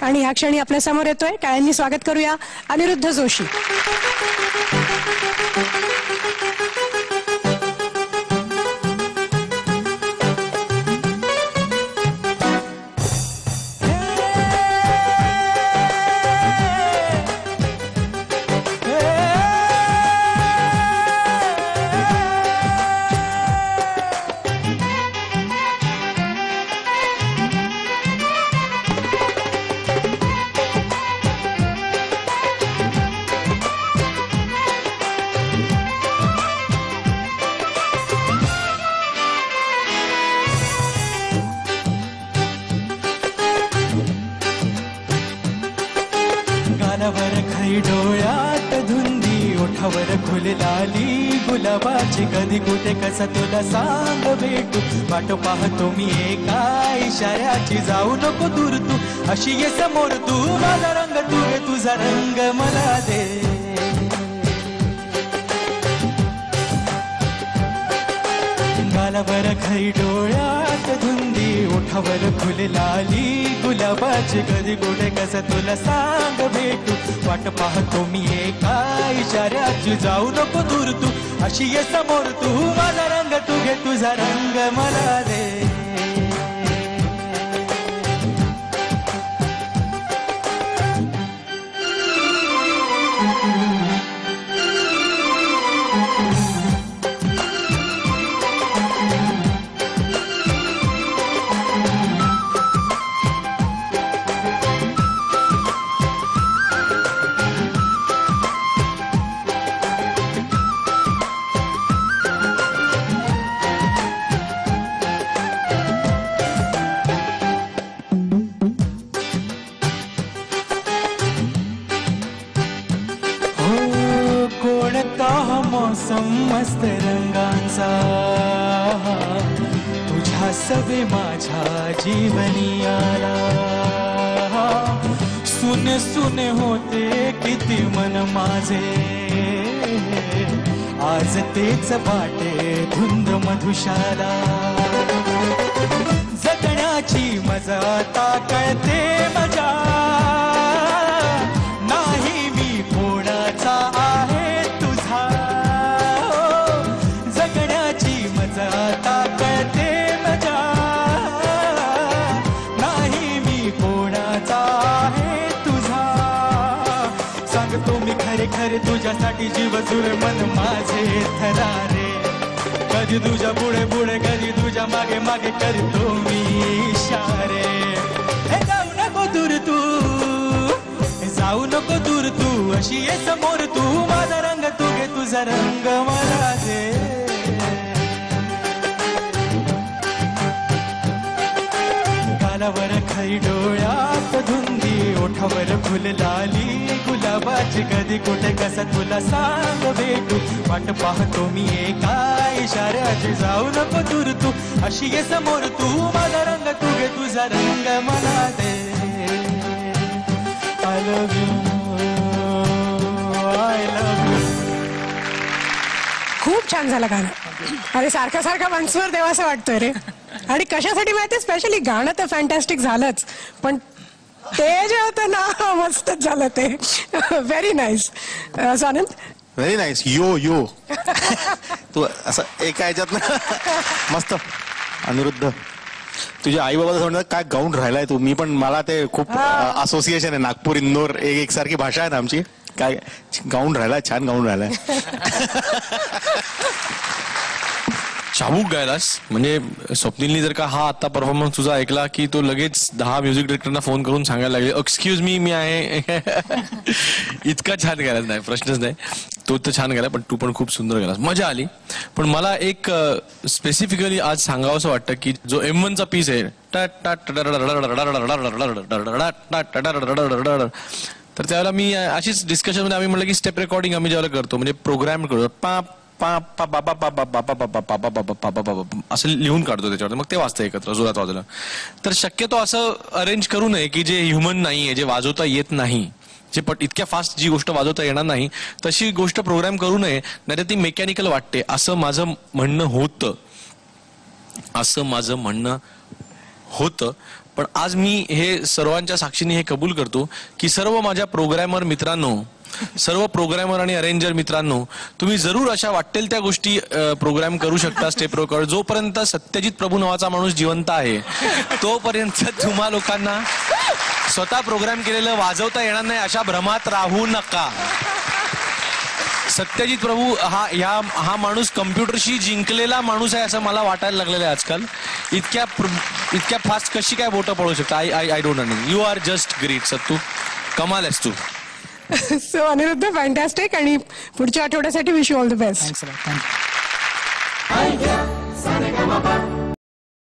आणि या क्षणी आपल्या समोर येतोय, टाळ्यांनी स्वागत करूया अनिरुद्ध जोशी. गालावर खाई डोळ्यात धुंदी, ओठावर खुललाली गुलाबाची, कधी कुठे कसा तुला सांग भेटू, वाट पाहतो मी एका इशाऱ्याची, जाऊ नको दूर तू, अशी ये समोर तू, माझा रंग तू घे, तुझा रंग मला दे. गालावर खाई डोळ्यात धुंदी, ओठावर खुललाली गुलाबाची, कधी कुठे कसं तुला सांग भेटू, वाट पाहतो मी एका इशाऱ्याची, जाऊ नको दूर तू, अशी ये समोर तू, माझा रंग तू घे, तुझा रंग मला दे. मौसम मस्त रंगांचा, तुझ्या सवे माझ्या जीवनी आला, सुने सुने होते किती मन माझे, आज तेच वाटे धुंद मधुशाला, जगण्याची मजा आता कळते मजा, नाही मी कोणाचा आहे तुझा, जगण्याची मजा आता कळते मजा, नाही मी कोणाचा आहे तुझा, सांगतो मी खरे खरे तुझ्यासाठी जीव जुळ मन माझे थरारे, कधी तुझ्या पुढे पुढे कधी तुझ्या मागे मागे करतो मी इशारे. हे जाऊ नको दूर तू, जाऊ नको दूर तू, अशी ये समोर तू, माझा रंग तू घे, तुझा रंग मला दे. गालावर खाई डोळ्यात धुंदी, ओठावर फुललाली गुलाबाची, कधी कुठे कसा तुला सांग भेटू, वाट पाहतो मी एका इशाऱ्याची, जाऊ नको दूर तू, अशी ये समोर तू, माझा रंग तू घे, तुझा रंग मला दे. I love you, I love you. खूप छान झालं गाणं. अरे सारखा सारखा मंचवर देवाचं वाटतोय रे. आणि कशासाठी माहितीये, स्पेशली गाणं तर फॅन्टॅस्टिक झालंच, पण ते जे होतं ना मस्तच झालं ते. Very nice. Anand, very nice. Yo yo तू असं एका ह्याच्यात ना मस्त. अनिरुद्ध, तुझ्या आई बाबा म्हणतात काय गाऊन राहिलाय तू. मी पण, मला ते खूप असोसिएशन आहे, नागपूर इंदोर एक सारखी भाषा आहे ना आमची. काय गाऊन राहिलाय, छान गाऊन राहिलाय. शाबूक गायलास. म्हणजे स्वप्नीलनी जर का हा आता परफॉर्मन्स तुझा ऐकला की तो लगेच 10 म्युझिक डिरेक्टरना फोन करून सांगायला लागले, एक्सक्यूज मी आहे. इतका छान गायलास. नाही प्रश्नच नाही, तो तर छान गायला, पण तू पण खूप सुंदर गायलास, मजा आली. पण मला एक स्पेसिफिकली आज सांगावं असं वाटतं की जो M1चा पीस आहे, तर त्यावेळेला मी अशीच डिस्कशन मध्ये आम्ही म्हटलं की स्टेप रेकॉर्डिंग आम्ही ज्यावेळेला करतो, म्हणजे प्रोग्राम करतो, असं लिहून काढतो त्याच्यावर, मग ते वाजतं एकत्र जोरात वाजलं. तर शक्यतो असं अरेंज करू नये की जे ह्युमन नाहीये, जे वाजवता येत नाही, जे इतक्या फास्ट जी गोष्ट वाजवता येणार नाही तशी गोष्ट प्रोग्राम करू नये, नाहीतर ती मेकॅनिकल वाटते, असं माझं म्हणणं होतं. पण आज मी हे सर्वांच्या साक्षीने हे कबूल करतो की सर्व माझ्या प्रोग्रॅमर मित्रांनो, सर्व प्रोग्रॅमर आणि अरेंजर मित्रांनो, तुम्ही जरूर अशा वाटेल त्या गोष्टी प्रोग्राम करू शकता स्टेप रेकॉर्ड. जोपर्यंत सत्यजित प्रभू नावाचा माणूस जिवंत आहे तोपर्यंत तुम्हा लोकांना स्वतः प्रोग्राम केलेलं वाजवता येणार नाही अशा भ्रमात राहू नका. सत्यजित प्रभू हा माणूस कम्प्युटरशी जिंकलेला माणूस आहे असं मला वाटायला लागलेलं आहे आजकाल. इतक्या फास्ट कशी काय बोटं पळू शकता. I don't understand. You are just great Sattu, कमाल आहेस तू. सो अनिरुद्ध फॅन्टॅस्टिक आणि पुढच्या आठवड्यासाठी wish you all the best. Thanks.